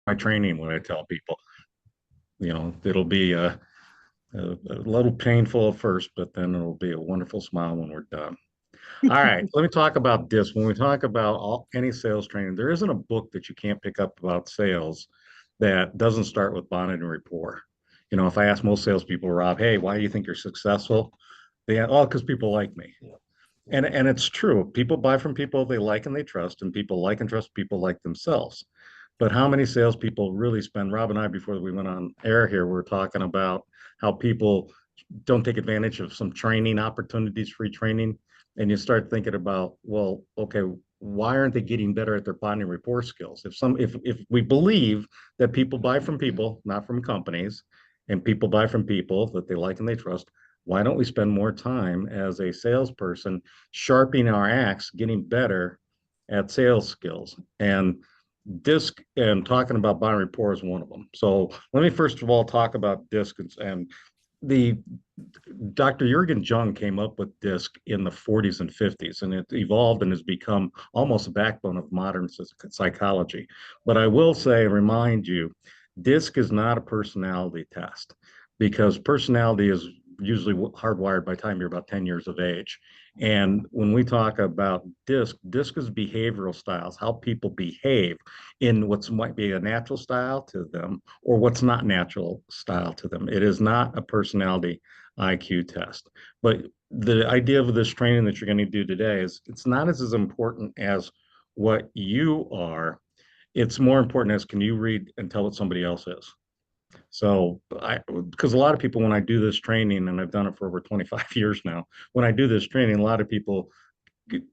my training when I tell people. It'll be a little painful at first, but then it'll be a wonderful smile when we're done. All right, let me talk about this. When we talk about any sales training, there isn't a book that you can't pick up about sales that doesn't start with bonnet and rapport. If I ask most salespeople, Rob, hey, why do you think you're successful? Oh, because people like me. And it's true. People buy from people they like and they trust, and people like and trust people like themselves. But how many salespeople really spend? Rob and I, before we went on air here, we are talking about how people don't take advantage of some training opportunities, free training, and you start thinking about, well, okay, why aren't they getting better at their bonding rapport skills? If we believe that people buy from people, not from companies, and people buy from people that they like and they trust, why don't we spend more time as a salesperson sharpening our axe, getting better at sales skills? And DISC and talking about bond rapport is one of them. So let me first of all talk about DISC and the Dr. Jurgen Jung came up with DISC in the 40s and 50s, and it evolved and has become almost a backbone of modern psychology. But I will say, remind you, DISC is not a personality test because personality is usually hardwired by the time you're about 10 years of age. And when we talk about DISC is behavioral styles, how people behave in what might be a natural style to them or what's not natural style to them. It is not a personality IQ test. But the idea of this training that you're going to do today is it's not as important as what you are. It's more important as can you read and tell what somebody else is. So because a lot of people, when I do this training, and I've done it for over 25 years now, when I do this training, a lot of people,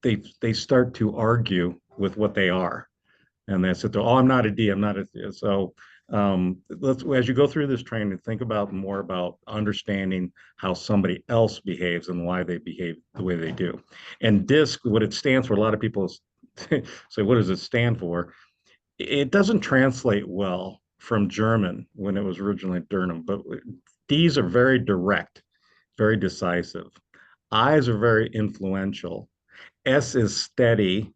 they start to argue with what they are. And they said, oh, I'm not a D, I'm not a D. So as you go through this training, think about more about understanding how somebody else behaves and why they behave the way they do. And DISC, what it stands for, a lot of people say, what does it stand for? It doesn't translate well from German when it was originally Durham, but D's are very direct, very decisive. I's are very influential. S is steady,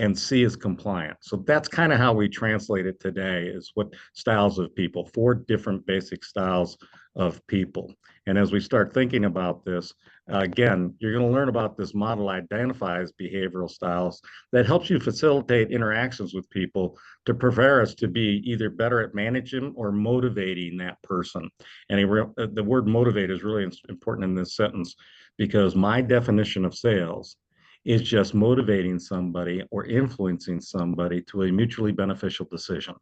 and C is compliant. So that's kind of how we translate it today is what styles of people, four different basic styles of people. And as we start thinking about this, again, you're going to learn about this model identifies behavioral styles that helps you facilitate interactions with people to prepare us to be either better at managing or motivating that person. And the word motivate is really important in this sentence because my definition of sales is just motivating somebody or influencing somebody to a mutually beneficial decision.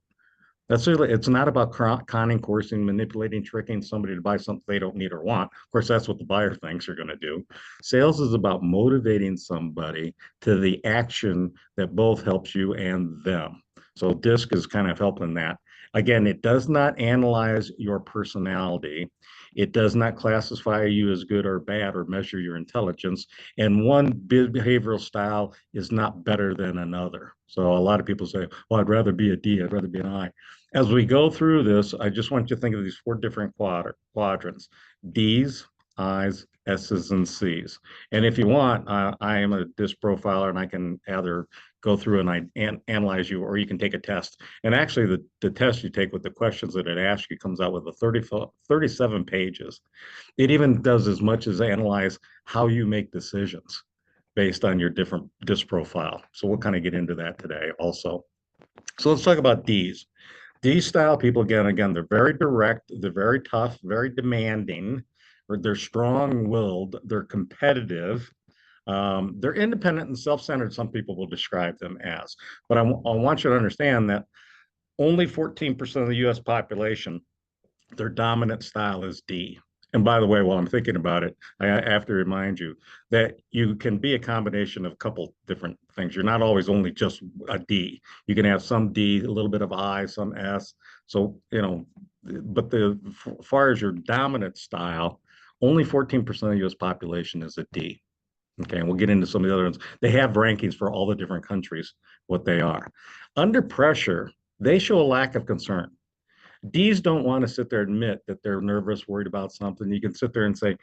That's really, it's not about conning, coercing, manipulating, tricking somebody to buy something they don't need or want. Of course, that's what the buyer thinks you're going to do. Sales is about motivating somebody to the action that both helps you and them. So DISC is kind of helping that. Again, it does not analyze your personality. It does not classify you as good or bad or measure your intelligence. And one behavioral style is not better than another. So a lot of people say, well, I'd rather be a D, I'd rather be an I. As we go through this, I just want you to think of these four different quadrants: D's, I's, S's, and C's. And if you want, I am a DISC profiler and I can either go through and analyze you, or you can take a test. And actually, the test you take with the questions that it asks you comes out with 37 pages. It even does as much as analyze how you make decisions based on your different DISC profile. So we'll kind of get into that today also. So let's talk about D's. D style people, again, they're very direct, they're very tough, very demanding, or they're strong-willed, they're competitive, they're independent and self-centered, some people will describe them as. But I want you to understand that only 14% of the US population, their dominant style is D. And by the way, while I'm thinking about it, I have to remind you that you can be a combination of a couple different things. You're not always only just a D. You can have some D, a little bit of I, some S. So, but as far as your dominant style, only 14% of the US population is a D. Okay, and we'll get into some of the other ones. They have rankings for all the different countries, what they are. Under pressure, they show a lack of concern. D's don't want to sit there and admit that they're nervous, worried about something. You can sit there and say,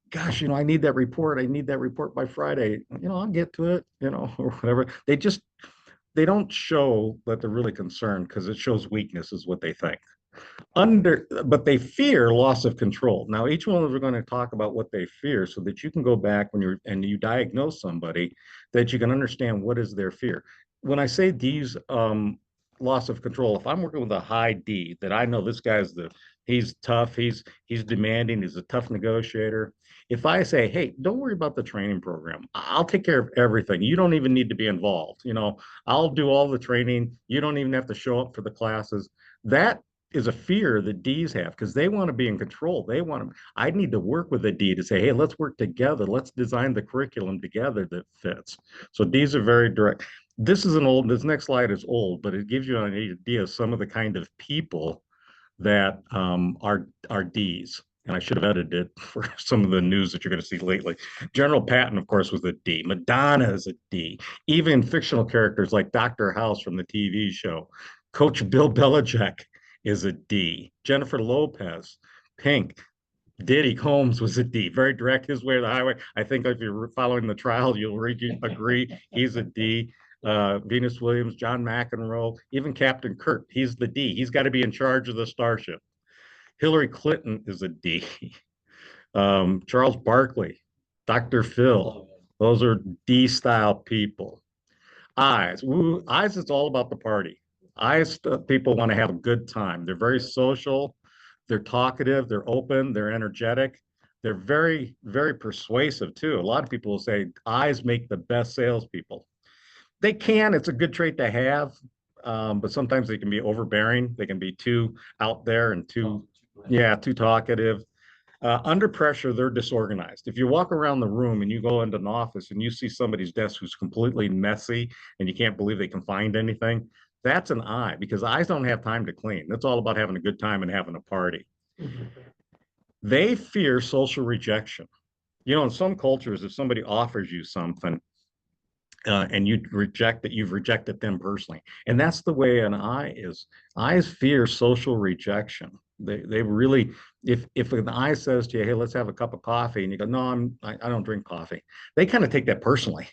gosh, I need that report. I need that report by Friday. I'll get to it, or whatever. they don't show that they're really concerned because it shows weakness is what they think. But they fear loss of control. Now, each one of us are going to talk about what they fear so that you can go back when you diagnose somebody, that you can understand what is their fear. When I say D's, loss of control, if I'm working with a high D, that I know this guy's he's tough, he's demanding, he's a tough negotiator. If I say, hey, don't worry about the training program, I'll take care of everything. You don't even need to be involved. I'll do all the training. You don't even have to show up for the classes. That is a fear that D's have because they want to be in control. I need to work with a D to say, hey, let's work together. Let's design the curriculum together that fits. So D's are very direct. This next slide is old, but it gives you an idea of some of the kind of people that are D's. And I should have edited it for some of the news that you're going to see lately. General Patton, of course, was a D. Madonna is a D. Even fictional characters like Dr. House from the TV show. Coach Bill Belichick is a D. Jennifer Lopez, Pink. Diddy Combs was a D. Very direct his way to the highway. I think if you're following the trial, you'll agree he's a D. Venus Williams, John McEnroe, even Captain Kirk, he's the D. He's got to be in charge of the starship. Hillary Clinton is a D. Charles Barkley, Dr. Phil, those are D style people. Eyes, ooh, eyes is all about the party. Eyes, people want to have a good time. They're very social, they're talkative, they're open, they're energetic. They're very, very persuasive too. A lot of people will say eyes make the best salespeople. They can, it's a good trait to have, but sometimes they can be overbearing. They can be too out there and yeah, too talkative. Under pressure, they're disorganized. If you walk around the room and you go into an office and you see somebody's desk who's completely messy and you can't believe they can find anything, that's an I because eyes don't have time to clean. That's all about having a good time and having a party. They fear social rejection. In some cultures, if somebody offers you something, and you reject it, you've rejected them personally. And that's the way an I is. Eyes fear social rejection. They really, if an I says to you, hey, let's have a cup of coffee, and you go, no, I don't drink coffee. They kind of take that personally.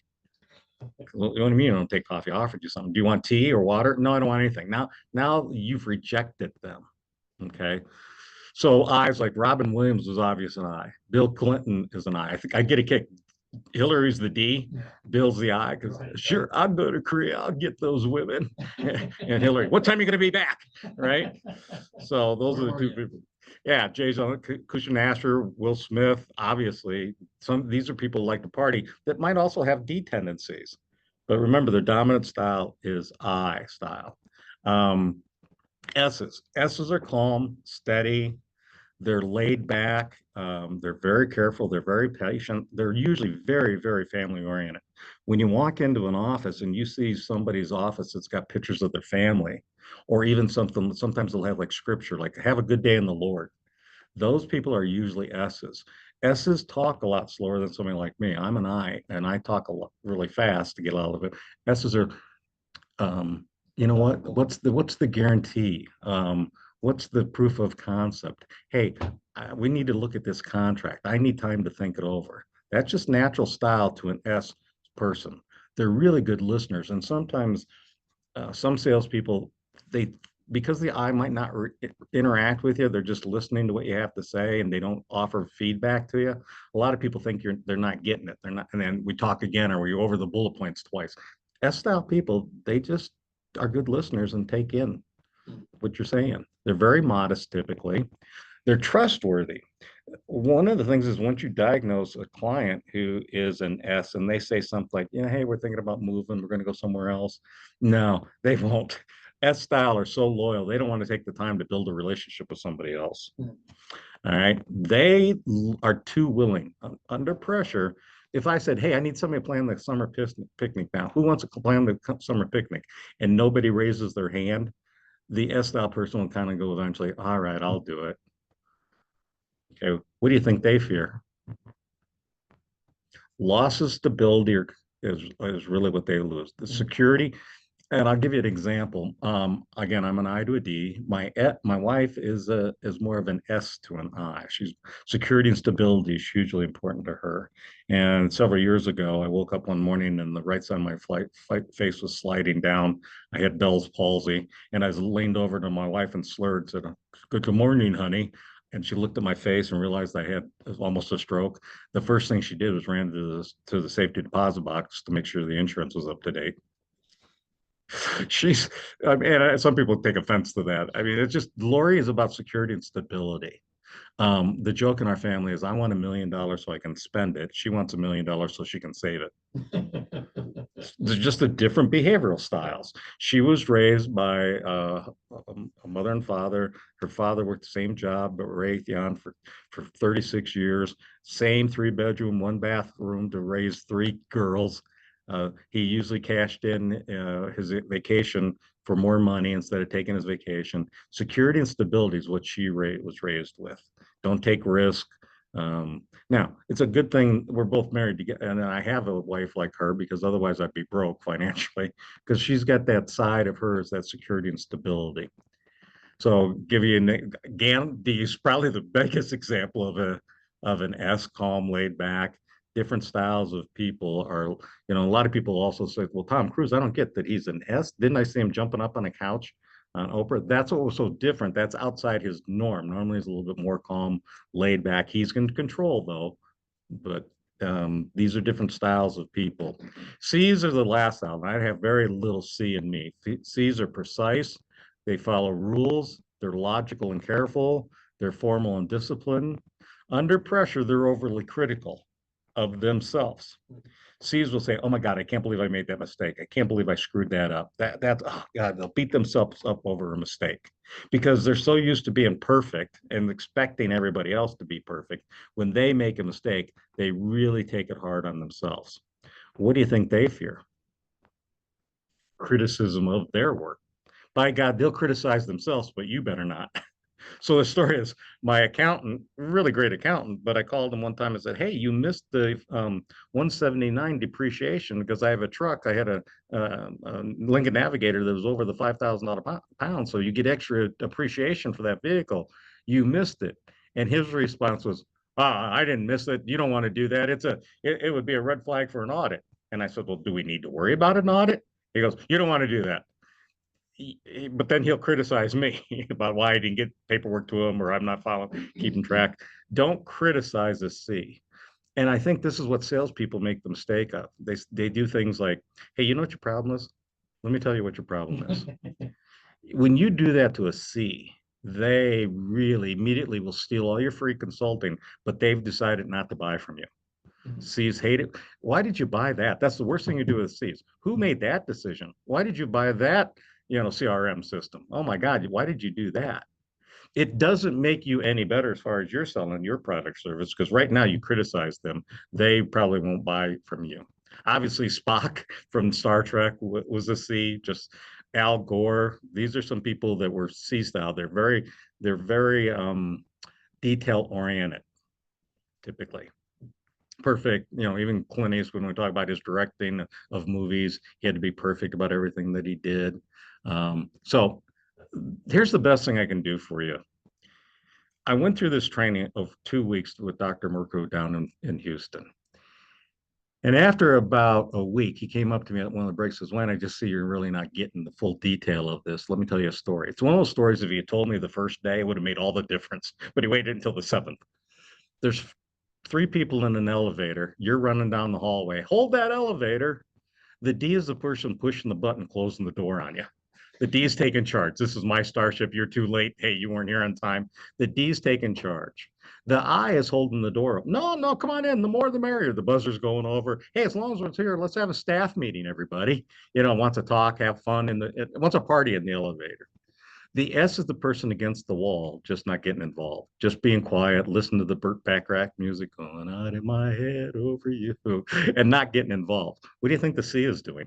What do you mean you don't take coffee? I offered you something. Do you want tea or water? No, I don't want anything. Now you've rejected them. Okay. So eyes like Robin Williams was obvious an I. Bill Clinton is an I. I think I get a kick. Hillary's the D, Bill's the I, because sure, I'll go to Korea, I'll get those women. And Hillary, what time are you going to be back? Right? So those are the two people. Yeah, Jason Kushner, Will Smith, obviously. These are people who like to party that might also have D tendencies. But remember, their dominant style is I style. Um, S's are calm, steady, they're laid back. They're very careful. They're very patient. They're usually very, very family oriented. When you walk into an office and you see somebody's office that's got pictures of their family, or even something, sometimes they'll have like scripture, like have a good day in the Lord. Those people are usually S's. S's talk a lot slower than somebody like me. I'm an I, and I talk a lot really fast to get out of it. S's are um, what's the guarantee? What's the proof of concept? Hey, we need to look at this contract. I need time to think it over. That's just natural style to an S person. They're really good listeners, and sometimes some salespeople they because the I might not interact with you, they're just listening to what you have to say, and they don't offer feedback to you. A lot of people think they're not getting it. They're not, and then we talk again, or we over the bullet points twice. S style people, they just are good listeners and take in what you're saying. They're very modest typically. They're trustworthy. One of the things is once you diagnose a client who is an S and they say something like, yeah, hey, we're thinking about moving, we're going to go somewhere else. No, they won't. S style are so loyal, they don't want to take the time to build a relationship with somebody else. All right. They are too willing. Under pressure, if I said, hey, I need somebody to plan the summer picnic now, who wants to plan the summer picnic? And nobody raises their hand, the S style person will kind of go eventually, all right, I'll do it. Okay. What do you think they fear? Loss of stability is really what they lose. The security, And I'll give you an example. Again, I'm an I to a D. My wife is more of an S to an I. She's security and stability is hugely important to her. And several years ago, I woke up one morning and the right side of my face was sliding down. I had Bell's palsy, and I leaned over to my wife and slurred, said, "Good morning, honey." And she looked at my face and realized I had almost a stroke. The first thing she did was ran to the safety deposit box to make sure the insurance was up to date. She's, I mean, and some people take offense to that. I mean, it's just Lori is about security and stability. The joke in our family is I want $1 million so I can spend it. She wants $1 million so she can save it. There's just the different behavioral styles. She was raised by a mother and father. Her father worked the same job, but Raytheon for 36 years. Same 3 bedroom, 1 bathroom to raise 3 girls. He usually cashed in his vacation for more money instead of taking his vacation. Security and stability is what she was raised with. Don't take risk. Now, it's a good thing we're both married together, and I have a wife like her because otherwise I'd be broke financially because she's got that side of hers, that security and stability. So, give you Gandhi is probably the biggest example of an S, calm, laid back. Different styles of people are, a lot of people also say, well, Tom Cruise, I don't get that he's an S. Didn't I see him jumping up on a couch on Oprah? That's what was so different. That's outside his norm. Normally, he's a little bit more calm, laid back. He's in control, though. But these are different styles of people. C's are the last style. I have very little C in me. C's are precise. They follow rules. They're logical and careful. They're formal and disciplined. Under pressure, they're overly critical of themselves. C's will say, "Oh my God, I can't believe I made that mistake. I can't believe I screwed that up." Oh God, they'll beat themselves up over a mistake because they're so used to being perfect and expecting everybody else to be perfect. When they make a mistake, they really take it hard on themselves. What do you think they fear? Criticism of their work. By God, they'll criticize themselves, but you better not. So the story is my accountant, really great accountant, but I called him one time and said, "Hey, you missed the 179 depreciation because I have a truck. I had a Lincoln Navigator that was over the $5,000 pound. So you get extra appreciation for that vehicle. You missed it." And his response was, "I didn't miss it. You don't want to do that. It would be a red flag for an audit." And I said, "Well, do we need to worry about an audit?" He goes, "You don't want to do that." But then he'll criticize me about why I didn't get paperwork to him or I'm not following, keeping track. Don't criticize a C. And I think this is what salespeople make the mistake of. They do things like, "Hey, you know what your problem is? Let me tell you what your problem is." When you do that to a C, they really immediately will steal all your free consulting, but they've decided not to buy from you. C's hate it. Why did you buy that? That's the worst thing you do with C's. Who made that decision? Why did you buy that, CRM system? Oh my God, why did you do that? It doesn't make you any better as far as you're selling your product service because right now you criticize them. They probably won't buy from you. Obviously, Spock from Star Trek was a C. Just Al Gore. These are some people that were C style. They're very detail oriented typically. Perfect. Even Clint Eastwood, when we talk about his directing of movies, he had to be perfect about everything that he did. So here's the best thing I can do for you. I went through this training of 2 weeks with Dr. Murko down in Houston. And after about a week, he came up to me at one of the breaks and says, "Wayne, I just see you're really not getting the full detail of this. Let me tell you a story." It's one of those stories, if he had told me the first day, it would have made all the difference. But he waited until the seventh. There's 3 people in an elevator. You're running down the hallway. Hold that elevator. The D is the person pushing the button, closing the door on you. The D is taking charge. This is my starship. You're too late. Hey, you weren't here on time. The D is taking charge. The I is holding the door up. No, no, come on in. The more the merrier. The buzzer's going over. Hey, as long as it's here, let's have a staff meeting, everybody. Wants to talk, have fun, wants a party in the elevator. The S is the person against the wall, just not getting involved, just being quiet, listen to the Burt Bacharach music going on in my head over you, and not getting involved. What do you think the C is doing?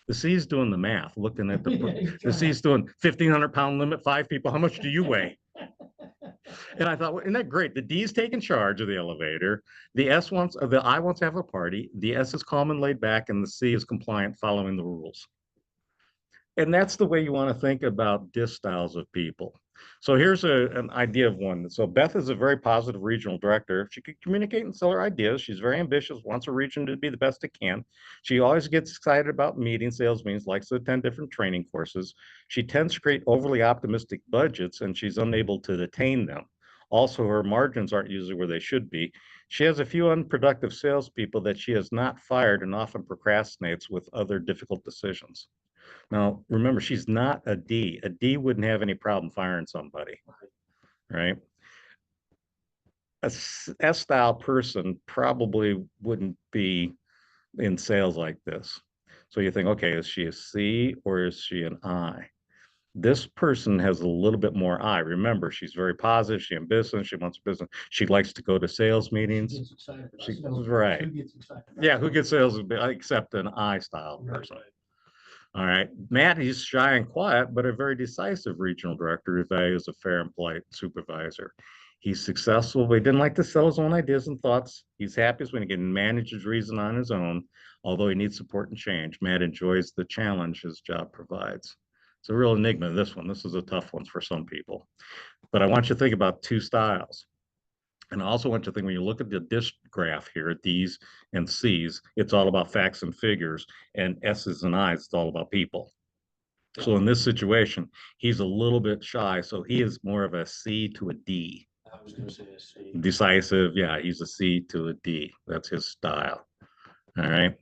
The C is doing the math, looking at the C is doing 1,500-pound limit, 5 people. How much do you weigh? And I thought, well, isn't that great? The D is taking charge of the elevator. The I wants to have a party. The S is calm and laid back, and the C is compliant, following the rules. And that's the way you want to think about DISC styles of people. So here's an idea of one. So Beth is a very positive regional director. She could communicate and sell her ideas. She's very ambitious, wants her region to be the best it can. She always gets excited about meetings, sales meetings, likes to attend different training courses. She tends to create overly optimistic budgets, and she's unable to attain them. Also, her margins aren't usually where they should be. She has a few unproductive salespeople that she has not fired and often procrastinates with other difficult decisions. Now, remember, she's not a D. A D wouldn't have any problem firing somebody, right? A S-style person probably wouldn't be in sales like this. So you think, okay, is she a C or is she an I? This person has a little bit more I. Remember, she's very positive. She's in business. She wants business. She likes to go to sales meetings. Right. Yeah, who gets sales except an I style person? All right. Matt, he's shy and quiet, but a very decisive regional director who values a fair and polite supervisor. He's successful, but he didn't like to sell his own ideas and thoughts. He's happiest when he can manage his reason on his own, although he needs support and change. Matt enjoys the challenge his job provides. It's a real enigma, this one. This is a tough one for some people. But I want you to think about two styles. And I also want you to think when you look at the DISC graph here, D's and C's, it's all about facts and figures, and S's and I's, it's all about people. So in this situation, he's a little bit shy, so he is more of a C to a D. I was going to say a C. Decisive, yeah, he's a C to a D. That's his style. All right.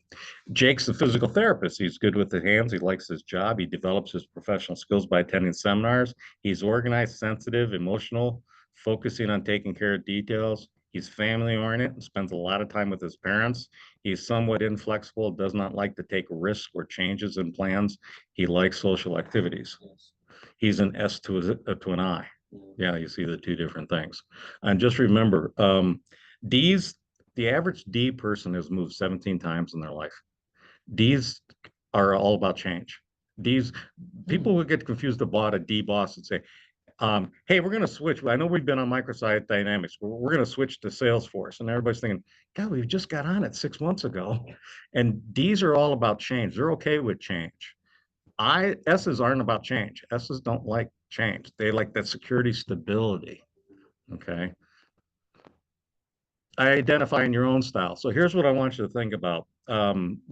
Jake's a physical therapist. He's good with the hands. He likes his job. He develops his professional skills by attending seminars. He's organized, sensitive, emotional, focusing on taking care of details. He's family oriented and spends a lot of time with his parents. He's somewhat inflexible, does not like to take risks or changes in plans. He likes social activities. He's an S to an I. Yeah, you see the two different things. And just remember, D's, the average D person has moved 17 times in their life. D's are all about change. D's, people will get confused about a D boss and say, hey, we're going to switch. I know we've been on Microsoft Dynamics. We're going to switch to Salesforce. And everybody's thinking, God, we've just got on it 6 months ago. And D's are all about change. They're okay with change. S's aren't about change. S's don't like change. They like that security stability. Okay. Identifying your own style. So here's what I want you to think about.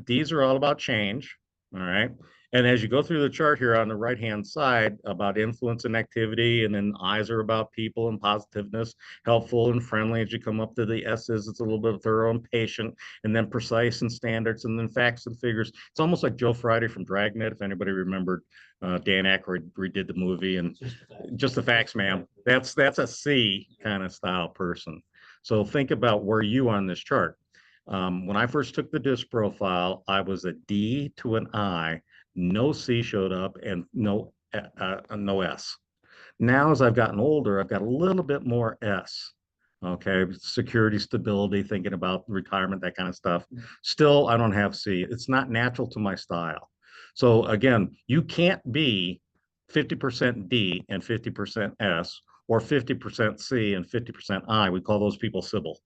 These are all about change. All right. And as you go through the chart here on the right-hand side about influence and activity, and then I's are about people and positiveness, helpful and friendly. As you come up to the S's, it's a little bit thorough and patient, and then precise and standards, and then facts and figures. It's almost like Joe Friday from Dragnet, if anybody remembered Dan Aykroyd redid the movie, and just the facts, ma'am. That's a C kind of style person. So think about where you are on this chart. When I first took the DISC profile, I was a D to an I, no C showed up, and no S. Now, as I've gotten older, I've got a little bit more S. Okay, security, stability, thinking about retirement, that kind of stuff. Still, I don't have C. It's not natural to my style. So again, you can't be 50% D and 50% S, or 50% C and 50% I. We call those people Sybil,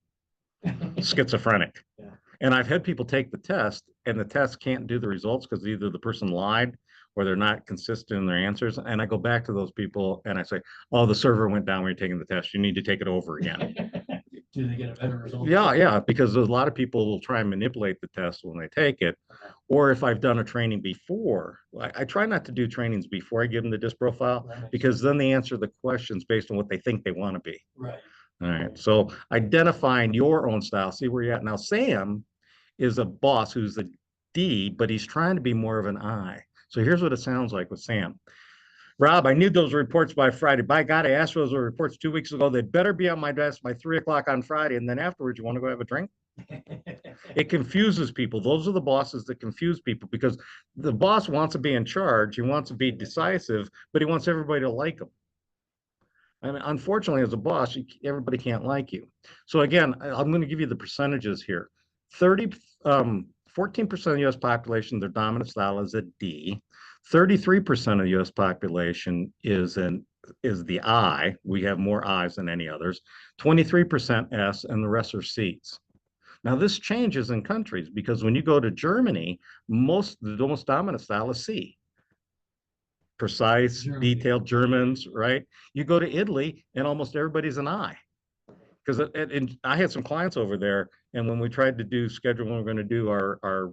schizophrenic. Yeah. And I've had people take the test, and the test can't do the results because either the person lied or they're not consistent in their answers. And I go back to those people and I say, oh, the server went down when you're taking the test. You need to take it over again. Do they get a better result? Yeah, because a lot of people will try and manipulate the test when they take it. Or if I've done a training before, I try not to do trainings before I give them the DISC profile, because then they answer the questions based on what they think they want to be. Right. All right. So identifying your own style, see where you're at. Now, Sam is a boss who's a D, but he's trying to be more of an I. So here's what it sounds like with Sam. Rob, I need those reports by Friday. By God, I asked for those reports 2 weeks ago. They better be on my desk by 3 o'clock on Friday. And then afterwards, you want to go have a drink? It confuses people. Those are the bosses that confuse people, because the boss wants to be in charge. He wants to be decisive, but he wants everybody to like him. I mean, unfortunately, as a boss, everybody can't like you. So again, I'm going to give you the percentages here. 14% of the U.S. population, their dominant style is a D. 33% of the U.S. population is the I. We have more I's than any others. 23% S, and the rest are C's. Now, this changes in countries, because when you go to Germany, the most dominant style is C. precise, Germany. detailed. Germans, right? You go to Italy and almost everybody's an I. Because and I had some clients over there, and when we tried to do schedule when we're going to do our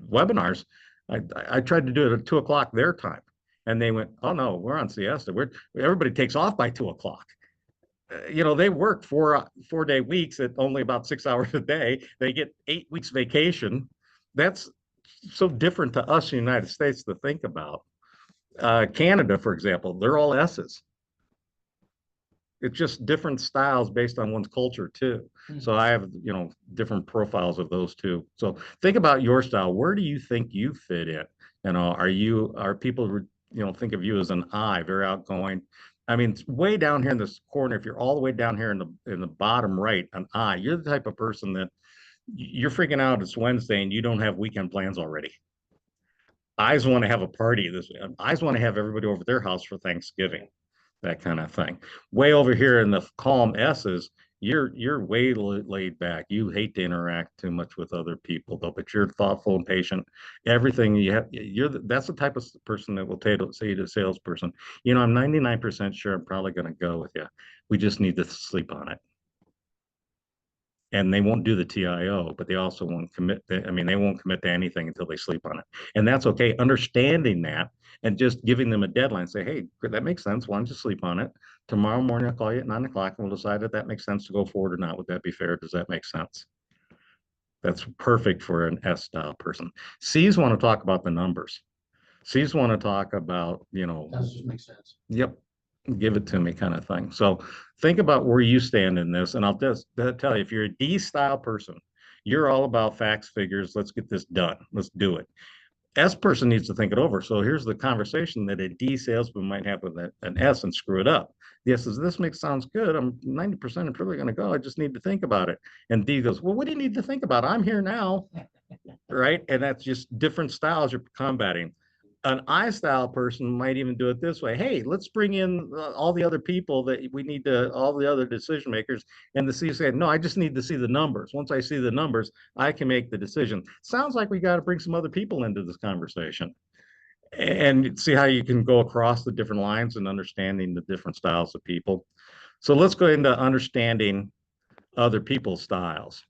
webinars, I tried to do it at 2 o'clock their time, and they went, "Oh no, we're on siesta. We're everybody takes off by 2 o'clock." They work 4 day weeks at only about 6 hours a day. They get 8 weeks vacation. That's so different to us in the United States to think about. Canada, for example, they're all S's. It's just different styles based on one's culture too. So I have, different profiles of those two. So think about your style. Where do you think you fit in? Are people, think of you as an I, very outgoing? I mean, it's way down here in this corner. If you're all the way down here in the bottom right, an I, you're the type of person that you're freaking out. It's Wednesday and you don't have weekend plans already. I's want to have a party this week. I's want to have everybody over their house for Thanksgiving, that kind of thing. Way over here in the calm S's, you're way laid back. You hate to interact too much with other people, though, but you're thoughtful and patient. Everything you have, that's the type of person that will say to a salesperson, I'm 99% sure I'm probably going to go with you. We just need to sleep on it. And they won't do the TIO, but they also won't commit. They won't commit to anything until they sleep on it. And that's okay. Understanding that and just giving them a deadline, say, hey, that makes sense. Why don't you sleep on it? Tomorrow morning, I'll call you at 9 o'clock and we'll decide if that makes sense to go forward or not. Would that be fair? Does that make sense? That's perfect for an S style person. C's want to talk about the numbers. C's want to talk about, That just makes sense. yep, give it to me kind of thing. So think about where you stand in this. And I'll just tell you, if you're a D style person, you're all about facts, figures. Let's get this done. Let's do it. S person needs to think it over. So here's the conversation that a D salesman might have with an S and screw it up. The S says, this sounds good. I'm 90% I'm really going to go. I just need to think about it. And D goes, well, what do you need to think about? I'm here now. Right. And that's just different styles you're combating. An I style person might even do it this way. Hey, let's bring in all the other people that we need to, all the other decision makers. And the C said, no, I just need to see the numbers. Once I see the numbers, I can make the decision. Sounds like we got to bring some other people into this conversation and see how you can go across the different lines and understanding the different styles of people. So let's go into understanding other people's styles.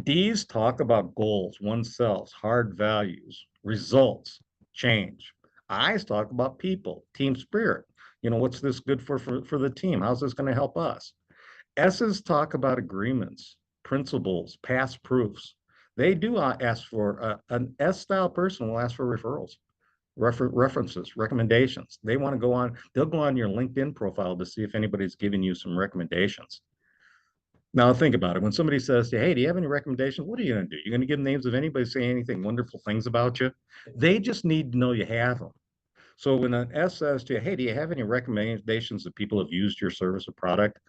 D's talk about goals, oneself, hard values, results, change. I's talk about people, team spirit. What's this good for the team? How's this going to help us? S's talk about agreements, principles, past proofs. They do ask for an S style person will ask for referrals, references, recommendations. They want to go on, they'll go on your LinkedIn profile to see if anybody's giving you some recommendations. Now think about it. When somebody says to you, hey, do you have any recommendations? What are you going to do? You're going to give names of anybody saying anything wonderful things about you? They just need to know you have them. So when an S says to you, hey, do you have any recommendations that people have used your service or product?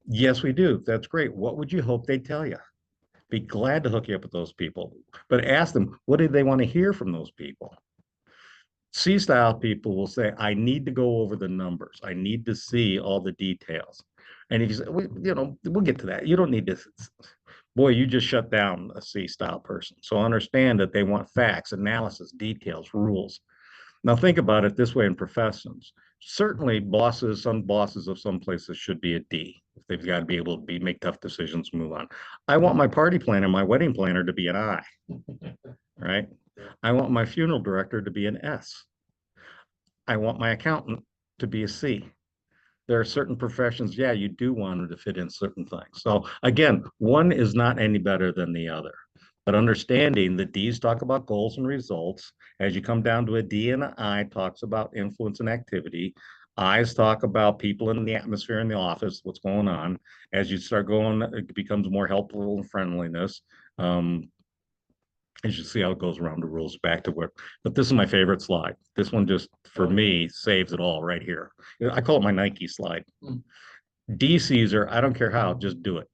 Yes, we do. That's great. What would you hope they'd tell you? Be glad to hook you up with those people. But ask them, what do they want to hear from those people? C style people will say, I need to go over the numbers. I need to see all the details. And if you say, we'll get to that. You don't need to, boy, you just shut down a C style person. So understand that they want facts, analysis, details, rules. Now think about it this way in professions. Certainly some bosses of some places should be a D. They've got to be able to make tough decisions, move on. I want my party planner, my wedding planner to be an I, right? I want my funeral director to be an S. I want my accountant to be a C. There are certain professions, yeah, you do want them to fit in certain things. So again, one is not any better than the other. But understanding that D's talk about goals and results, as you come down to a D and an I talks about influence and activity. I's talk about people in the atmosphere in the office, what's going on. As you start going, it becomes more helpful and friendliness. As you see how it goes around the rules back to where, but this is my favorite slide. This one just, for me, saves it all right here. I call it my Nike slide. D Caesar, I don't care how, just do it.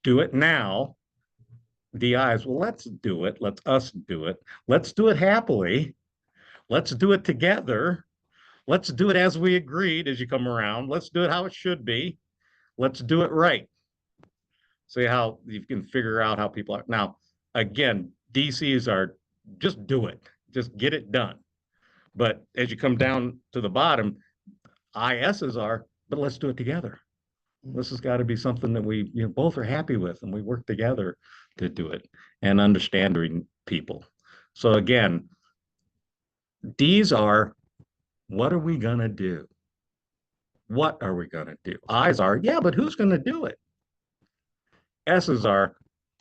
Do it now. DIs, well, let's do it. Let's us do it. Let's do it happily. Let's do it together. Let's do it as we agreed as you come around. Let's do it how it should be. Let's do it right. See how you can figure out how people are. Now, again, DCs are just do it. Just get it done. But as you come down to the bottom, ISs are, but let's do it together. This has got to be something that we both are happy with, and we work together to do it and understanding people. So again, D's are, what are we going to do? What are we going to do? I's are, yeah, but who's going to do it? S's are,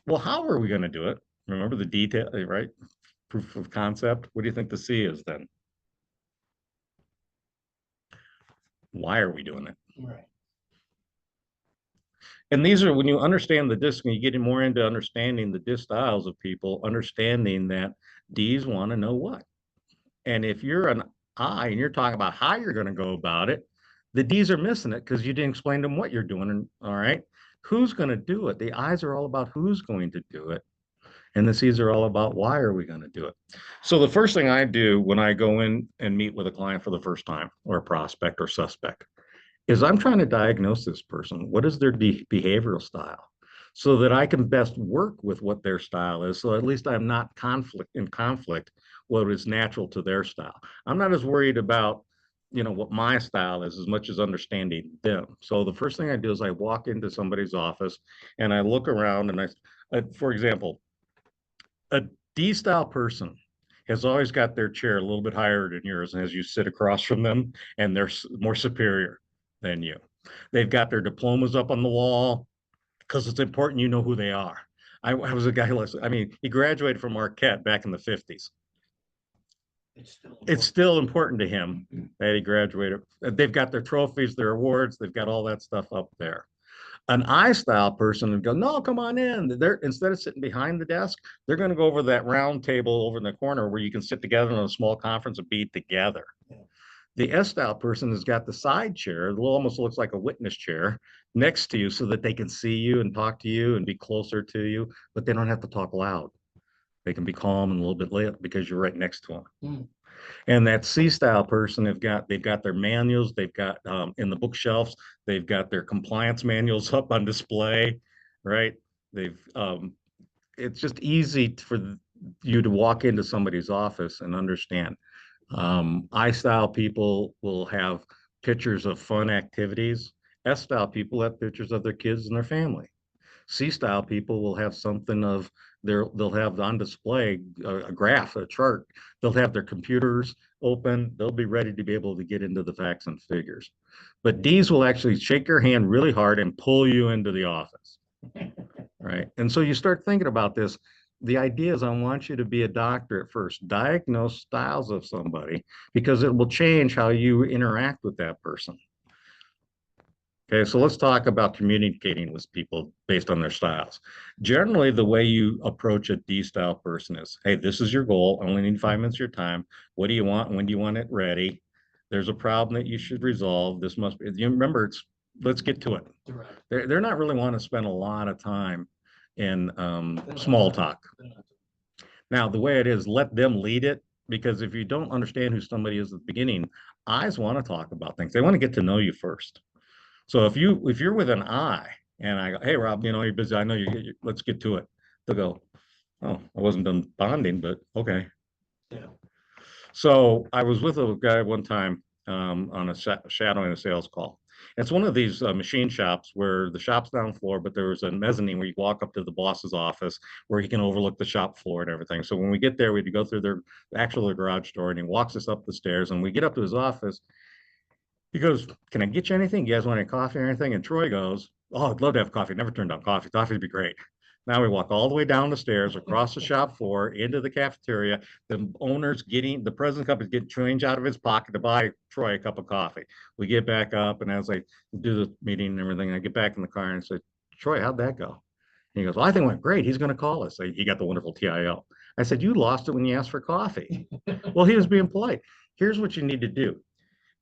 well, how are we going to do it? Remember the detail, right? Proof of concept. What do you think the C is then? Why are we doing it? Right. And these are, when you understand the disc, and you get more into understanding the disc styles of people, understanding that D's want to know what. And if you're an I and you're talking about how you're going to go about it, the D's are missing it because you didn't explain to them what you're doing. And all right, who's going to do it? The I's are all about who's going to do it. And the C's are all about why are we going to do it? So the first thing I do when I go in and meet with a client for the first time, or a prospect or suspect, is I'm trying to diagnose this person. What is their behavioral style? So that I can best work with what their style is. So at least I'm not in conflict what is natural to their style. I'm not as worried about, what my style is as much as understanding them. So the first thing I do is I walk into somebody's office and I look around and for example, a D style person has always got their chair a little bit higher than yours, and as you sit across from them, and they're more superior than you. They've got their diplomas up on the wall because it's important you know who they are. I was a guy, I mean, he graduated from Marquette back in the 50s. It's still important to him that he graduated. They've got their trophies, their awards, they've got all that stuff up there. An I style person would go, no, come on in. They're, instead of sitting behind the desk, they're going to go over that round table over in the corner where you can sit together in a small conference and be together. Yeah. The S style person has got the side chair, it almost looks like a witness chair next to you so that they can see you and talk to you and be closer to you, but they don't have to talk loud. They can be calm and a little bit lit because you're right next to them. Mm. And that C style person they've got their manuals, they've got in the bookshelves, they've got their compliance manuals up on display, right? They've it's just easy for you to walk into somebody's office and understand. I style people will have pictures of fun activities. S style people have pictures of their kids and their family. C style people will have something of they'll have on display a graph, a chart. They'll have their computers open. They'll be ready to be able to get into the facts and figures. But D's will actually shake your hand really hard and pull you into the office. Right. And so you start thinking about this. The idea is I want you to be a doctor at first, diagnose styles of somebody because it will change how you interact with that person. Okay, so let's talk about communicating with people based on their styles. Generally, the way you approach a D style person is, hey, this is your goal. I only need 5 minutes of your time. What do you want? When do you want it ready? There's a problem that you should resolve. This must be, you remember, let's get to it. Right. They're not really want to spend a lot of time in small talk. Now, the way it is, let them lead it, because if you don't understand who somebody is at the beginning, eyes want to talk about things. They want to get to know you first. So if you're with an I and I go, hey Rob, you're busy. I know let's get to it. They'll go, oh, I wasn't done bonding, but okay. Yeah. So I was with a guy one time on a shadowing a sales call. It's one of these machine shops where the shop's down floor, but there was a mezzanine where you walk up to the boss's office where he can overlook the shop floor and everything. So when we get there, we had to go through their actual garage door, and he walks us up the stairs, and we get up to his office. He goes, can I get you anything? You guys want any coffee or anything? And Troy goes, oh, I'd love to have coffee. Never turned down coffee. Coffee would be great. Now we walk all the way down the stairs, across the shop floor, into the cafeteria. The the president company's getting change out of his pocket to buy Troy a cup of coffee. We get back up, and as I do the meeting and everything, I get back in the car and I say, Troy, how'd that go? And he goes, well, I think it went great. He's going to call us. He got the wonderful TIL. I said, you lost it when you asked for coffee. Well, he was being polite. Here's what you need to do.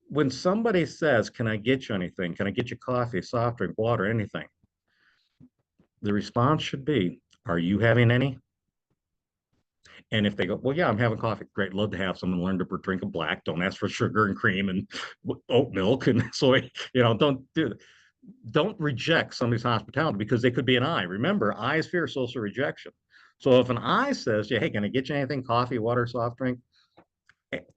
When somebody says, can I get you anything? Can I get you coffee, soft drink, water, anything? The response should be, are you having any? And if they go, well, yeah, I'm having coffee. Great. Love to have someone learn to drink a black. Don't ask for sugar and cream and oat milk and soy. Don't reject somebody's hospitality because they could be an I. Remember, I's fear social rejection. So if an I says, yeah, hey, can I get you anything? Coffee, water, soft drink?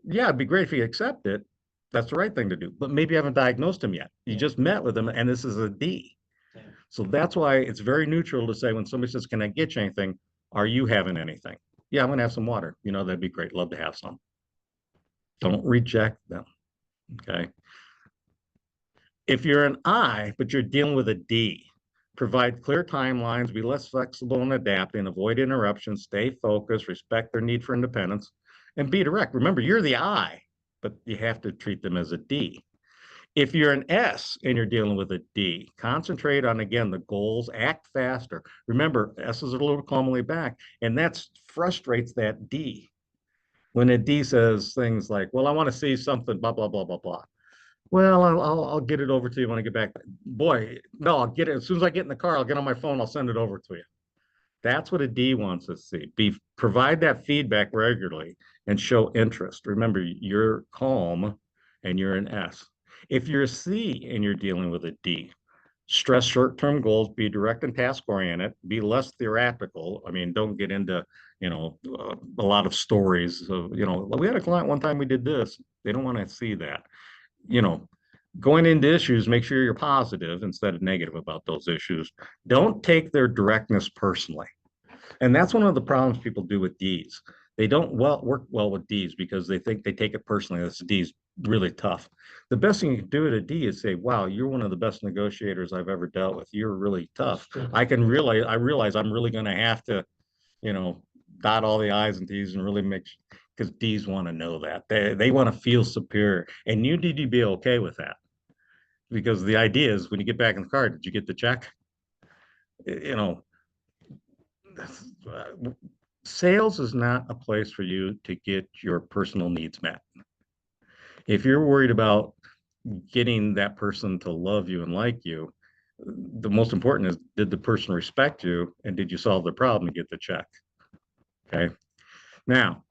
Yeah, it'd be great if you accept it. That's the right thing to do. But maybe you haven't diagnosed him yet. You just met with him, and this is a D. Yeah. So that's why it's very neutral to say when somebody says, "Can I get you anything?" Are you having anything? Yeah, I'm gonna have some water. That'd be great. Love to have some. Don't reject them. Okay. If you're an I, but you're dealing with a D, provide clear timelines, be less flexible and adapting, avoid interruptions, stay focused, respect their need for independence, and be direct. Remember, you're the I, but you have to treat them as a D. If you're an S and you're dealing with a D, concentrate on, again, the goals, act faster. Remember, S's are a little calmly back, and that frustrates that D. When a D says things like, well, I want to see something, blah, blah, blah, blah, blah. Well, I'll get it over to you when I get back. Boy, no, I'll get it as soon as I get in the car. I'll get on my phone. I'll send it over to you. That's what a D wants to see. Provide that feedback regularly and show interest. Remember, you're calm and you're an S. If you're a C and you're dealing with a D, stress short-term goals, be direct and task-oriented, be less theoretical. I mean, don't get into, a lot of stories of, we had a client one time we did this. They don't want to see that. You know, Going into issues, make sure you're positive instead of negative about those issues. Don't take their directness personally. And that's one of the problems people do with D's. They don't work well with D's because they think they take it personally. This D's really tough. The best thing you can do at a D is say, wow, you're one of the best negotiators I've ever dealt with. You're really tough. I realize I'm really going to have to, you know, dot all the I's and T's and really make, because D's want to know that. They want to feel superior. And you need to be okay with that. Because the idea is when you get back in the car, did you get the check? You know, sales is not a place for you to get your personal needs met. If you're worried about getting that person to love you and like you, the most important is, did the person respect you and did you solve the problem and get the check? Okay. Now,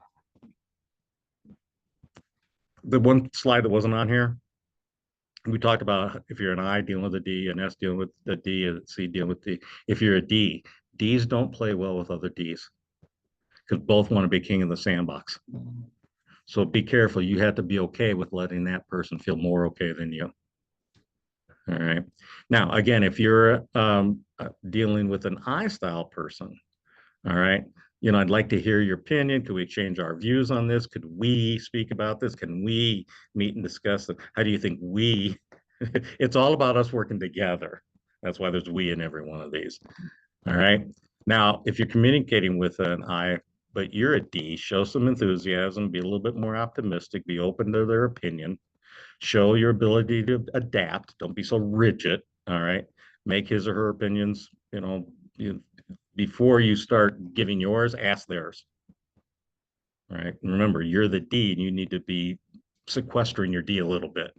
the one slide that wasn't on here, we talked about if you're an I dealing with a D, an S dealing with a D, a C dealing with D. If you're a D, Ds don't play well with other Ds because both want to be king of the sandbox. So be careful. You have to be okay with letting that person feel more okay than you. All right. Now, again, if you're dealing with an I style person, all right, I'd like to hear your opinion. Could we change our views on this? Could we speak about this? Can we meet and discuss it? How do you think we? It's all about us working together. That's why there's we in every one of these. All right. Now, if you're communicating with an I, but you're a D, show some enthusiasm, be a little bit more optimistic, be open to their opinion, show your ability to adapt. Don't be so rigid. All right. Make his or her opinions, before you start giving yours, ask theirs. All right. And remember, you're the D and you need to be sequestering your D a little bit.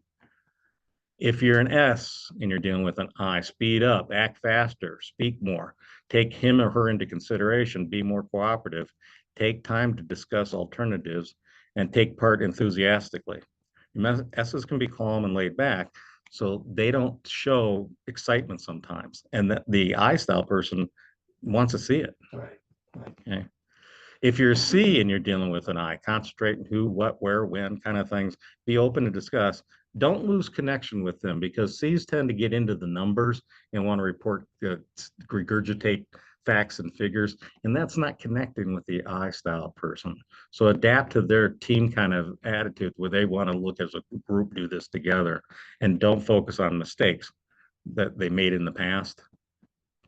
If you're an S and you're dealing with an I, speed up, act faster, speak more, take him or her into consideration, be more cooperative, take time to discuss alternatives, and take part enthusiastically. S's can be calm and laid back, so they don't show excitement sometimes. And the I style person wants to see it. Right. Okay. If you're a C and you're dealing with an I, concentrate on who, what, where, when kind of things. Be open to discuss. Don't lose connection with them because C's tend to get into the numbers and want to regurgitate facts and figures, and that's not connecting with the I style person. So adapt to their team kind of attitude where they want to look as a group, do this together, and don't focus on mistakes that they made in the past.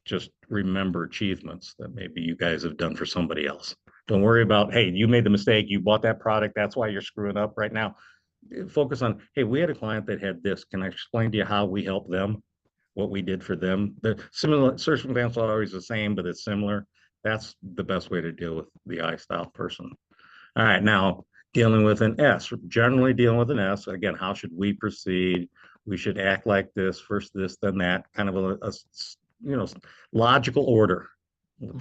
Just remember achievements that maybe you guys have done for somebody else. Don't worry about, hey, you made the mistake, you bought that product, that's why you're screwing up right now. Focus on, hey, we had a client that had this. Can I explain to you how we helped them, what we did for them? The similar circumstances are always the same, but it's similar. That's the best way to deal with the I style person. All right, now dealing with an S, generally dealing with an S, again, how should we proceed? We should act like this, first this, then that, kind of a logical order,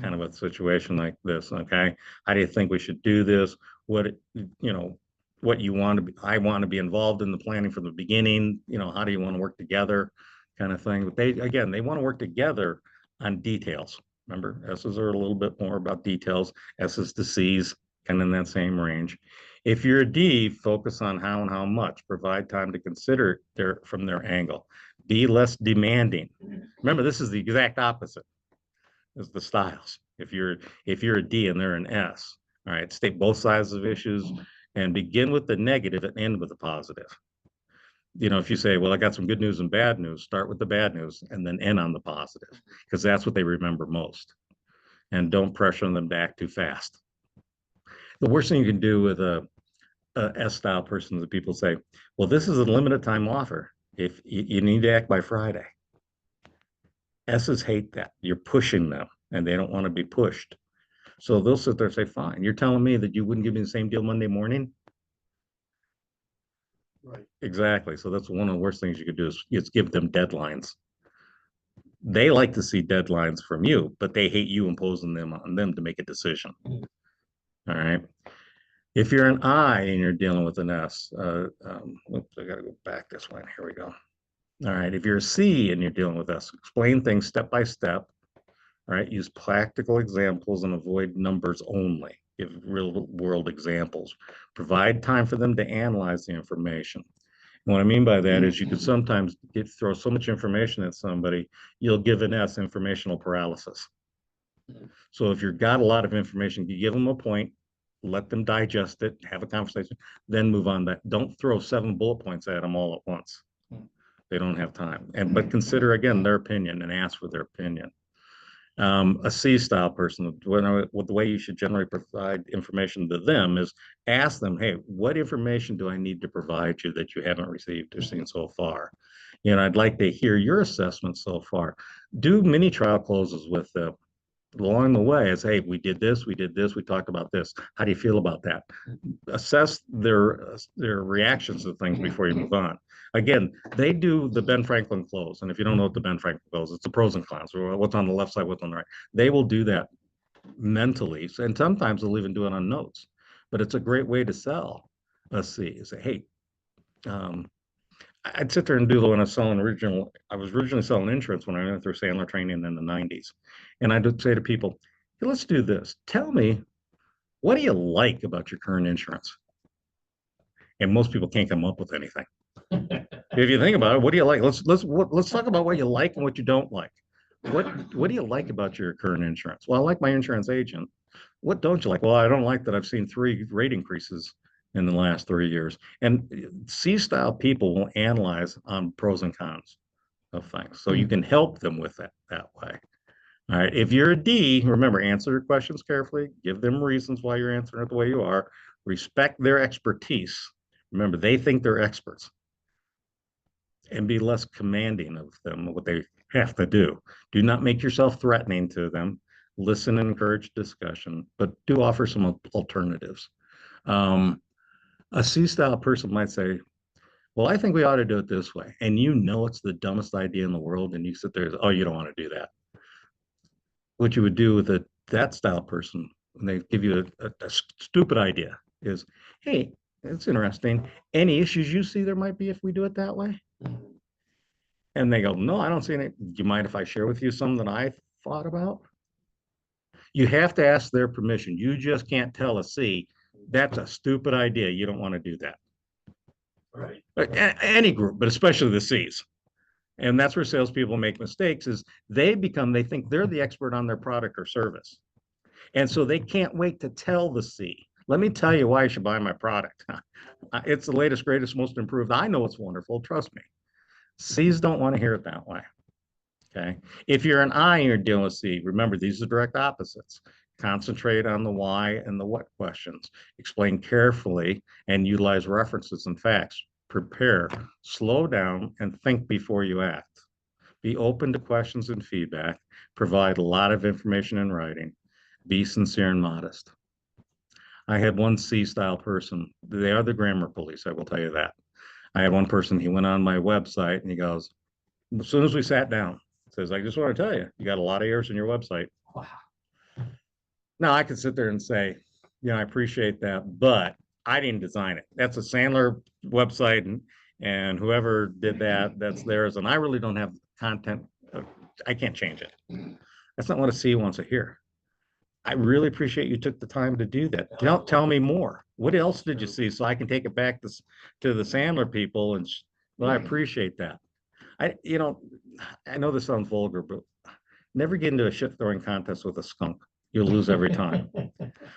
kind of a situation like this. Okay, how do you think we should do this? What you want to be? I want to be involved in the planning from the beginning. How do you want to work together, kind of thing. But they want to work together on details. Remember, S's are a little bit more about details. S's to C's, kind of in that same range. If you're a D, focus on how and how much. Provide time to consider from their angle. Be less demanding. Remember, this is the exact opposite as the styles. If you're a D and they're an S, all right, state both sides of issues and begin with the negative and end with the positive. If you say, well, I got some good news and bad news, start with the bad news and then end on the positive, because that's what they remember most. And don't pressure them back too fast. The worst thing you can do with a S style person is that people say, well, this is a limited time offer. If you need to act by Friday. S's hate that. You're pushing them and they don't want to be pushed. So they'll sit there and say, fine, you're telling me that you wouldn't give me the same deal Monday morning? Right. Exactly. So that's one of the worst things you could do is give them deadlines. They like to see deadlines from you, but they hate you imposing them on them to make a decision. All right. If you're an I and you're dealing with an S, oops, I got to go back this way. Here we go. All right. If you're a C and you're dealing with S, explain things step by step. All right. Use practical examples and avoid numbers only. Give real world examples. Provide time for them to analyze the information. And what I mean by that is you could sometimes throw so much information at somebody, you'll give an S informational paralysis. So if you've got a lot of information, you give them a point, let them digest it, have a conversation, then move on. That don't throw 7 bullet points at them all at once. They don't have time. But consider again their opinion and ask for their opinion. A C style person, the way you should generally provide information to them is ask them, hey, what information do I need to provide you that you haven't received or seen so far? I'd like to hear your assessment so far. Do mini trial closes with them along the way as, hey, we did this, we talked about this. How do you feel about that? Assess their reactions to things before you move on. Again, they do the Ben Franklin close. And if you don't know what the Ben Franklin close, it's the pros and cons, or what's on the left side, what's on the right. They will do that mentally. And sometimes they'll even do it on notes. But it's a great way to sell a C. Say, hey, I'd sit there and do when I was originally selling insurance when I went through Sandler training in the 90s. And I'd say to people, hey, let's do this. Tell me, what do you like about your current insurance? And most people can't come up with anything. If you think about it, what do you like? Let's talk about what you like and what you don't like. What do you like about your current insurance? Well, I like my insurance agent. What don't you like? Well, I don't like that I've seen 3 rate increases in the last 3 years. And C-style people will analyze on pros and cons of things. So you can help them with that way. All right. If you're a D, remember, answer their questions carefully. Give them reasons why you're answering it the way you are. Respect their expertise. Remember, they think they're experts. And be less commanding of them, what they have to do. Do not make yourself threatening to them. Listen and encourage discussion, but do offer some alternatives. A C-style person might say, well, I think we ought to do it this way. And it's the dumbest idea in the world. And you sit there, oh, you don't want to do that. What you would do with that style person, when they give you a stupid idea, is, hey, it's interesting. Any issues you see there might be if we do it that way? And they go, no, I don't see any. Do you mind if I share with you some that I thought about? You have to ask their permission. You just can't tell a C, that's a stupid idea. You don't want to do that. Right. Any group, but especially the C's. And that's where salespeople make mistakes is they think they're the expert on their product or service. And so they can't wait to tell the C, let me tell you why you should buy my product. It's the latest, greatest, most improved. I know it's wonderful. Trust me. C's don't want to hear it that way. Okay. If you're an I and you're dealing with C, remember, these are direct opposites. Concentrate on the why and the what questions. Explain carefully and utilize references and facts. Prepare, slow down, and think before you act. Be open to questions and feedback. Provide a lot of information in writing. Be sincere and modest. I had one C-style person. They are the grammar police, I will tell you that. I had one person, he went on my website and he goes, as soon as we sat down, says, I just want to tell you, you got a lot of errors in your website. Wow. Now I could sit there and say, I appreciate that, but I didn't design it. That's a Sandler website, and whoever did that, that's theirs. And I really don't have content. I can't change it. That's not what a C wants to hear. I really appreciate you took the time to do that. Tell me more. What else did you see so I can take it back to the Sandler people and well, I appreciate that. I know this sounds vulgar, but never get into a shit throwing contest with a skunk. You'll lose every time.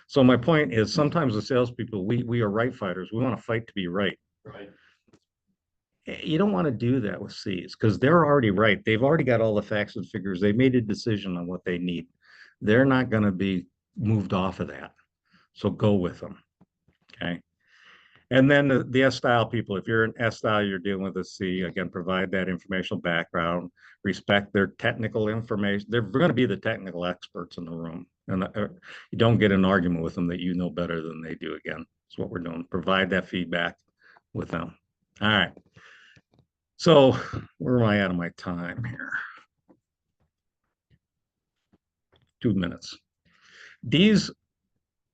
So my point is sometimes the salespeople, we are right fighters. We want to fight to be right. Right. You don't want to do that with C's because they're already right. They've already got all the facts and figures. They made a decision on what they need. They're not going to be moved off of that. So go with them. Okay. And then the S style people, if you're an S style, you're dealing with a C, again, provide that informational background, respect their technical information. They're going to be the technical experts in the room. And you don't get an argument with them that you know better than they do. Again, that's what we're doing. Provide that feedback with them. All right. So where am I at of my time here? 2 minutes. These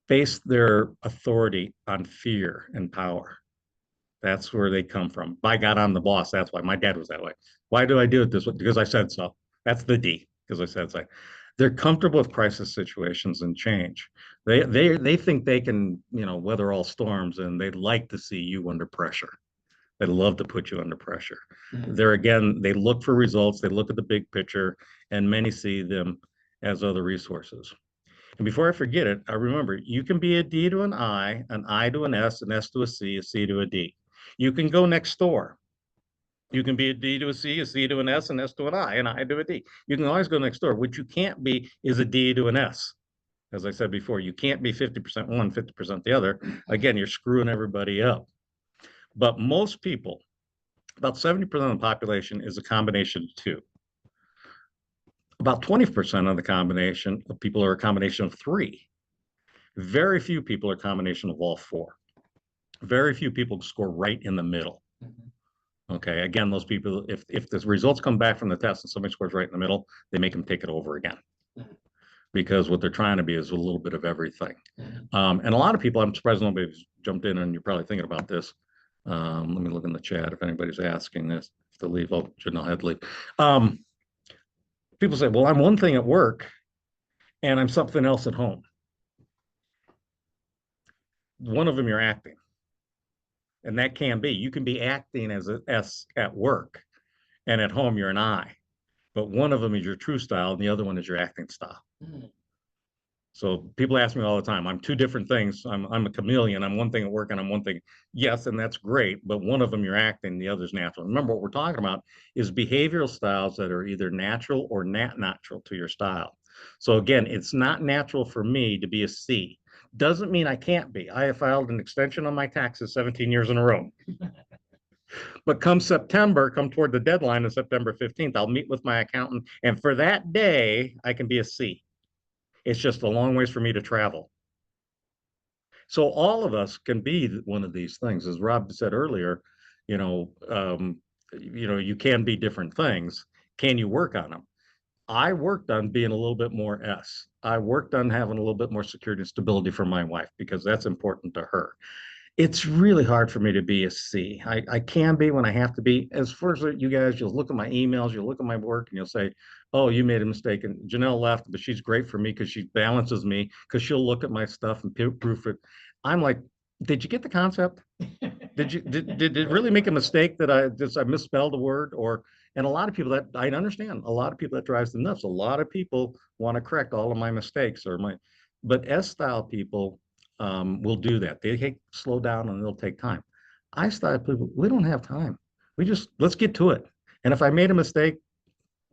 base their authority on fear and power. That's where they come from. By God, I'm the boss. That's why my dad was that way. Why do I do it this way? Because I said so. That's the D, because I said so. They're comfortable with crisis situations and change. They think they can, weather all storms, and they'd like to see you under pressure. They love to put you under pressure. They look for results. They look at the big picture, and many see them as other resources. And before I forget it, I remember you can be a D to an I to an S to a C to a D. You can go next door. You can be a D to a C to an S to an I to a D. You can always go next door. What you can't be is a D to an S. As I said before, you can't be 50% one, 50% the other. Again, you're screwing everybody up. But most people, about 70% of the population is a combination of two. About 20% of the combination of people are a combination of three. Very few people are a combination of all four. Very few people score right in the middle. Okay, again, those people, if the results come back from the test and somebody scores right in the middle, they make them take it over again. Because what they're trying to be is a little bit of everything. And a lot of people, I'm surprised nobody's jumped in, and you're probably thinking about this. Let me look in the chat if anybody's asking this. To leave, oh, shouldn't have to leave. People say, well, I'm one thing at work and I'm something else at home. One of them you're acting. And that can be. You can be acting as an S at work, and at home you're an I. But one of them is your true style, and the other one is your acting style. So people ask me all the time, I'm two different things. I'm a chameleon. I'm one thing at work and I'm one thing. Yes, and that's great, but one of them you're acting, the other's natural. Remember, what we're talking about is behavioral styles that are either natural or not natural to your style. So again, it's not natural for me to be a C. Doesn't mean I can't be. I have filed an extension on my taxes 17 years in a row. But come September, come toward the deadline of September 15th, I'll meet with my accountant, and for that day, I can be a C. It's just a long ways for me to travel. So all of us can be one of these things. As Rob said earlier, you can be different things. Can you work on them? I worked on being a little bit more S. I worked on having a little bit more security and stability for my wife because that's important to her. It's really hard for me to be a C. I can be when I have to be. As far as you guys, you'll look at my emails, you'll look at my work, and you'll say, oh, you made a mistake. And Janelle left, but she's great for me because she balances me because she'll look at my stuff and proof it. I'm like, did you get the concept? Did it really make a mistake that I misspelled a word? And a lot of people that I understand, a lot of people that drives them nuts. A lot of people want to correct all of my mistakes but S style people will do that. They slow down and they'll take time. I style people, we don't have time. Let's get to it. And if I made a mistake,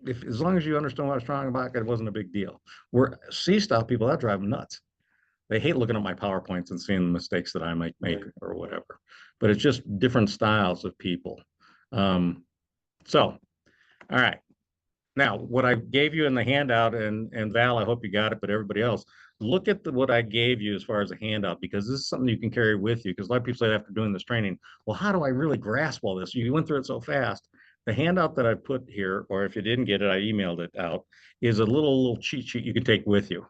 as long as you understand what I was talking about, it wasn't a big deal. We're C style people, that drive them nuts. They hate looking at my PowerPoints and seeing the mistakes that I might make or whatever. But it's just different styles of people. All right. Now, what I gave you in the handout, and Val, I hope you got it, but everybody else, look at what I gave you as far as a handout, because this is something you can carry with you. Because a lot of people say after doing this training, well, how do I really grasp all this? You went through it so fast. The handout that I put here, or if you didn't get it, I emailed it out, is a little cheat sheet you can take with you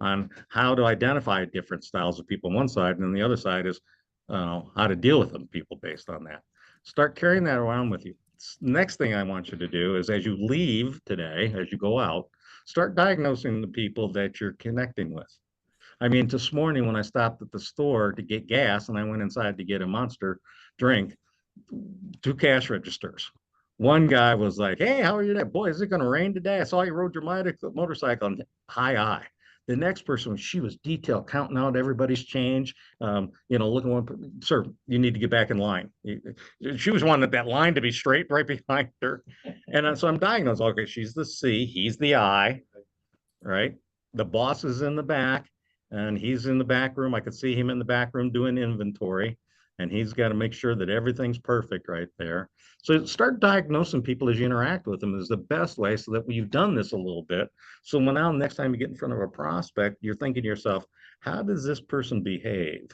on how to identify different styles of people on one side, and then the other side is how to deal with them, people based on that. Start carrying that around with you. Next thing I want you to do is as you leave today, as you go out, start diagnosing the people that you're connecting with. I mean, this morning when I stopped at the store to get gas and I went inside to get a Monster drink, two cash registers. One guy was like, "Hey, how are you today? Boy, is it going to rain today? I saw you rode your motorcycle on high eye." The next person, she was detailed, counting out everybody's change. Looking one, sir, you need to get back in line. She was wanting that line to be straight right behind her. And so I'm diagnosed. Okay, she's the C, he's the I, right? The boss is in the back and he's in the back room. I could see him in the back room doing inventory, and he's got to make sure that everything's perfect right there. So start diagnosing people as you interact with them is the best way, so that you've done this a little bit. So when now next time you get in front of a prospect, you're thinking to yourself, how does this person behave?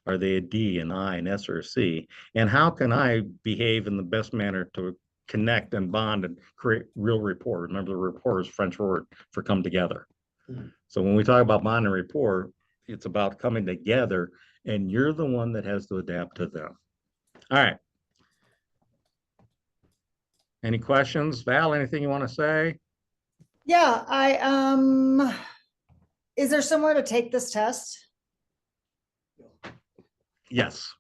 Are they a D, an I, an S, or a C? And how can I behave in the best manner to connect and bond and create real rapport? Remember, the rapport is French word for come together. So when we talk about bond and rapport, it's about coming together, and you're the one that has to adapt to them. All right. Any questions? Val, anything you want to say? Yeah, is there somewhere to take this test? Yes.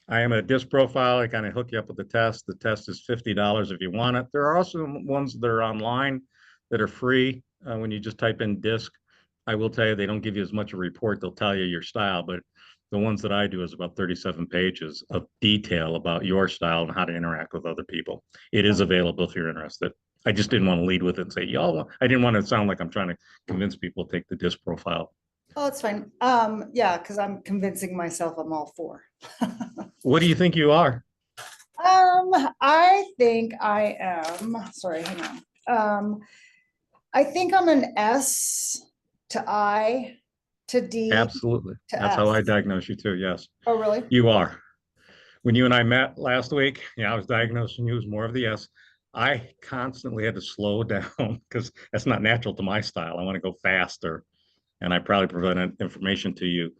I am a disc profile. I kind of hook you up with the test. The test is $50 if you want it. There are also ones that are online that are free when you just type in disc. I will tell you, they don't give you as much a report. They'll tell you your style, but the ones that I do is about 37 pages of detail about your style and how to interact with other people. It is available if you're interested. I just didn't want to lead with it and say, y'all, I didn't want to sound like I'm trying to convince people to take the disc profile. Oh, it's fine. Yeah, because I'm convincing myself I'm all for. What do you think you are? I think I am, sorry, hang on. I think I'm an S to I to D Absolutely. to That's how I S. diagnose you too. Yes, Oh, really? you are. When you and I met last week, yeah, I was diagnosing you as more of the S. I constantly had to slow down because that's not natural to my style. I want to go faster, and I probably provided information to you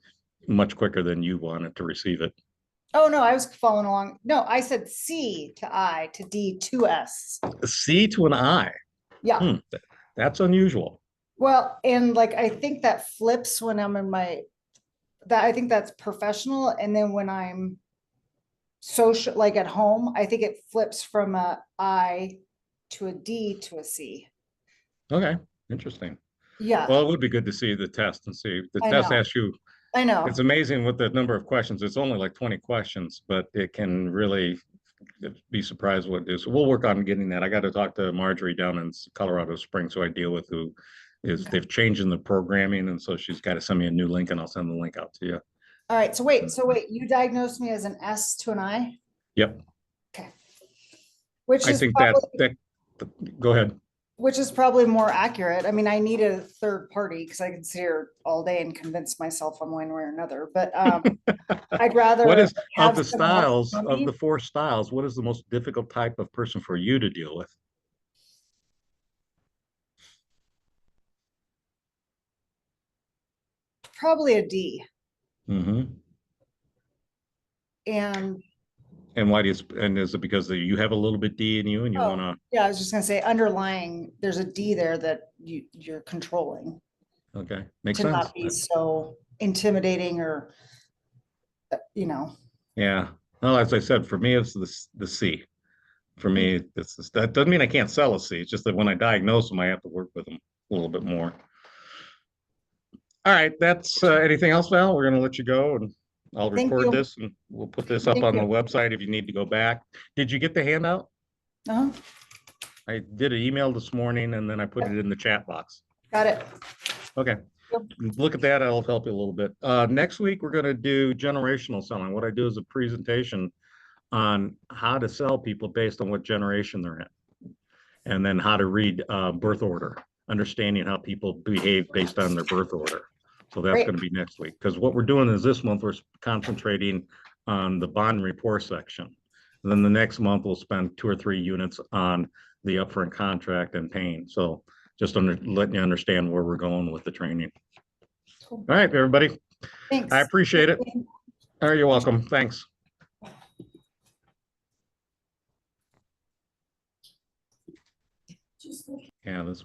much quicker than you wanted to receive it. Oh, no, I was following along. No, I said C to I to D to S. A C to an I. Yeah. That's unusual. Well, and like I think that flips when I'm in I think that's professional. And then when I'm social, like at home, I think it flips from a I to a D to a C. Okay, interesting. Yeah, Well, it would be good to see the test and see. The I test know. asks you, I know. it's amazing with the number of questions. It's only like 20 questions, but it can really be surprised what it is. So we'll work on getting that. I got to talk to Marjorie down in Colorado Springs, who I deal with, who is, they've changed in the programming. And so she's got to send me a new link, and I'll send the link out to you. All right. So wait, you diagnosed me as an S to an I? Yep. Okay. Which I is think probably, go ahead. which is probably more accurate. I mean, I need a third party because I can sit here all day and convince myself on one way or another, but I'd rather What is, of have the someone else styles, tell of me. the 4 styles, what is the most difficult type of person for you to deal with? Probably a D. Mm-hmm. And And why do you, and is it because you have a little bit D in you and you want to, yeah, I was just gonna say underlying, there's a D there that you're controlling okay, makes to sense. not be so intimidating or, Yeah. Well, as I said, for me, it's the C. For me, that doesn't mean I can't sell a C. It's just that when I diagnose them, I have to work with them a little bit more. All right, that's anything else, Val? We're going to let you go, and I'll Thank record you. this and we'll put this up Thank on the you. website if you need to go back. Did you get the handout? Uh-huh. I did an email this morning and then I put it in the chat box. Got it. Okay. Look at that. I'll help you a little bit. Next week, we're going to do generational selling. What I do is a presentation on how to sell people based on what generation they're in, and then how to read birth order, understanding how people behave based on their birth order. So that's Great. going to be next week, because what we're doing is this month we're concentrating on the bond report section. And then the next month we'll spend 2 or 3 units on the upfront contract and paying. So just letting you understand where we're going with the training. Cool. All right, everybody. Thanks. I appreciate it. All right, you're welcome. Thanks. Yeah, this